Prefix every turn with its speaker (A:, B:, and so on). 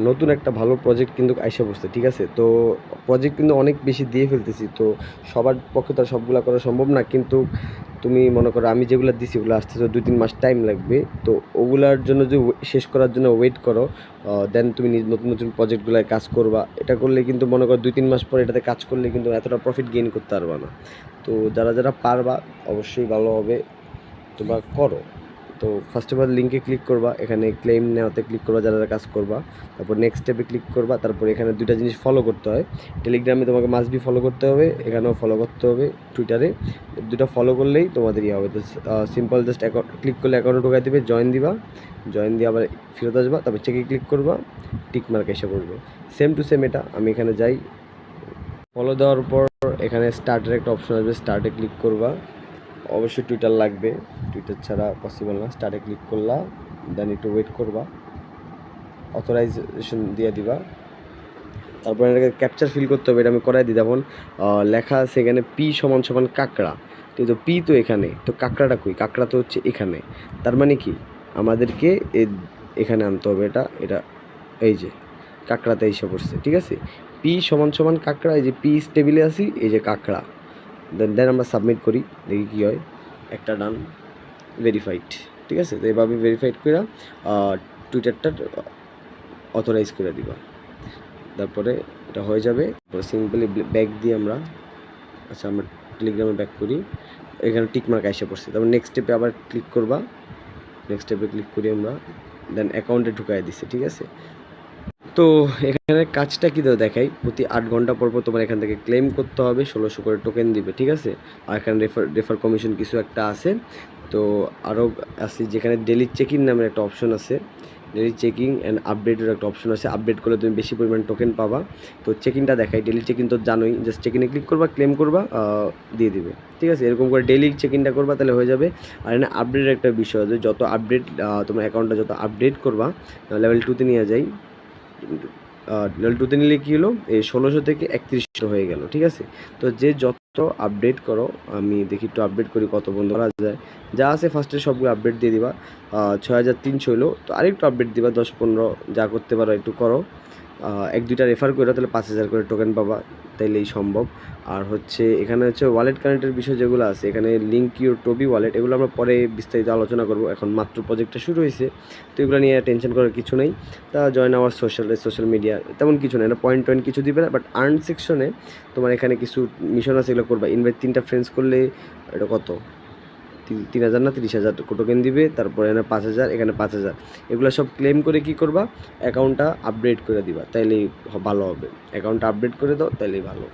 A: নতুন একটা ভালো প্রজেক্ট কিন্তু আইসা পড়ছে, ঠিক আছে? তো প্রজেক্ট কিন্তু অনেক বেশি দিয়ে ফেলতেছি। তো সবার পক্ষে তো আর সবগুলা করা সম্ভব না। কিন্তু তুমি মনে করো আমি যেগুলা দিছি ওগুলো আসতেছে ২-৩ মাস টাইম লাগবে। তো ওগুলার জন্য যে শেষ করার জন্য ওয়েট করো, দেন তুমি নতুন প্রজেক্টগুলায় কাজ করবা। এটা করলে কিন্তু মনে করো ২-৩ মাস পরে এটাতে কাজ করলে কিন্তু এতটা প্রফিট গেইন করতে পারবা না। তো যারা পারবা অবশ্যই ভালো হবে, তোমরা করো। তো ফার্স্ট অফ অল লিঙ্কে ক্লিক করবা, এখানে ক্লেম নেওয়াতে ক্লিক করবা যারা কাজ করবা। তারপর নেক্সট স্টেপে ক্লিক করবা। তারপর এখানে দুইটা জিনিস ফলো করতে হয়। টেলিগ্রামে তোমাকে মাস্ট বি ফলো করতে হবে, এখানেও ফলো করতে হবে, টুইটারে। দুটো ফলো করলেই তোমাদের ইয়ে হবে। তো সিম্পল জাস্ট অ্যাকাউন্ট ক্লিক করলে অ্যাকাউন্টে ঢোকাই দেবে, জয়েন দিবা, জয়েন দিয়ে আবার ফেরত আসবা, তারপর চেকে ক্লিক করবা, টিক মার্ক এসে পড়বে। সেম টু সেম এটা আমি এখানে যাই, ফলো দেওয়ার পর এখানে স্টার্টের একটা অপশন আসবে, স্টার্টে ক্লিক করবা। অবশ্যই টুইটার লাগবে, টুইটার ছাড়া পসিবল না। স্টার্টে ক্লিক করলা, দেন একটু ওয়েট করবা, অথরাইজেশন দিয়ে দিবা। তারপর এটাকে ক্যাপচার ফিল করতে হবে, এটা আমি করাই দিই। যেমন লেখা আছে এখানে পি সমান সমান কাঁকড়া, ঠিক আছে? পি তো এখানে, তো কাঁকড়াটা কই? কাঁকড়া তো হচ্ছে এখানে। তার মানে কি আমাদেরকে এখানে আনতে হবে, এটা এই যে কাঁকড়াতে এসে পড়ছে, ঠিক আছে? পি সমান সমান কাঁকড়া, এই যে পি টেবিলে আসি, এই যে কাঁকড়া। দেন আমরা সাবমিট করি, দেখি কী হয়। একটা ডান, ভেরিফাইড, ঠিক আছে? তো এভাবে ভেরিফাইড করে টুইটারটা অথরাইজ করে দিবা। তারপরে এটা হয়ে যাবে। সিম্পলি ব্যাক দিয়ে আমরা আমরা টেলিগ্রামে ব্যাক করি, এখানে টিকমার্ক এসে পড়ছে। তারপর নেক্সট স্টেপে আবার ক্লিক করবা, নেক্সট স্টেপে ক্লিক করি আমরা, দেন অ্যাকাউন্টে ঢুকাই দিছি, ঠিক আছে? তো এখানে কাজটা কী দেখাই, প্রতি 8 ঘন্টা পর তোমার এখান থেকে ক্লেম করতে হবে, 1600 করে টোকেন দিবে, ঠিক আছে? আর এখানে রেফার কমিশন কিছু একটা আছে। তো আরও আছে যেখানে ডেলি চেকিং নামের একটা অপশন আছে, ডেলি চেকিং অ্যান্ড আপডেটের একটা অপশন আছে। আপডেট করলে তুমি বেশি পরিমাণ টোকেন পাবা। তো চেকিংটা দেখাই, ডেলি চেকিং তো জানোই, জাস্ট চেকিংয়ে ক্লিক করবা, ক্লেম করবা, দিয়ে দিবে, ঠিক আছে? এরকম করে ডেলি চেকিংটা করবা, তাহলে হয়ে যাবে। আর এখানে আপডেটের একটা বিষয় আছে, যত আপডেট তোমার অ্যাকাউন্টটা যত আপডেট করবা, লেভেল 2-তে নিয়ে যাই। লেভেল 2-তে নিলে কী হলো, এই 1600 থেকে 3100 হয়ে গেল, ঠিক আছে? তো যে যত আপডেট করো, আমি দেখি একটু আপডেট করি কত বন্ধ করা যায়। যা আছে ফার্স্টে সবগুলো আপডেট দিয়ে দিবা। 6300 হলো, তো আরেকটু আপডেট দিবা, 10-15 যা করতে পারো একটু করো। 1-2টা রেফার করো, তাহলে 5000 করে টোকেন পাবা, তাইলেই সম্ভব। আর হচ্ছে এখানে হচ্ছে ওয়ালেট কানেক্টের বিষয় যেগুলো আছে, এখানে লিঙ্ক ইউর টোবি ওয়ালেট, এগুলো আমরা পরে বিস্তারিত আলোচনা করব। এখন মাত্র প্রজেক্টটা শুরু হয়েছে, তো এগুলো নিয়ে টেনশন করার কিছু নেই। তা জয়েন আওয়ার সোশ্যাল মিডিয়া তেমন কিছু নেই, না পয়েন্ট কিছু দিবে না। বাট আর্ন সেকশনে তোমার এখানে কিছু মিশন আছে, এগুলো করবা। ইনভাইট 3টা ফ্রেন্ডস করলে এটা কত, 3000 না 30,000 টোকেন দিবে। তারপরে এখানে 5000, এখানে 5000, এগুলো সব ক্লেম করে কি করবা, অ্যাকাউন্টটা আপডেট করে দিবা, তাইলেই ভালো হবে। অ্যাকাউন্টটা আপডেট করে দাও, তাইলেই ভালো।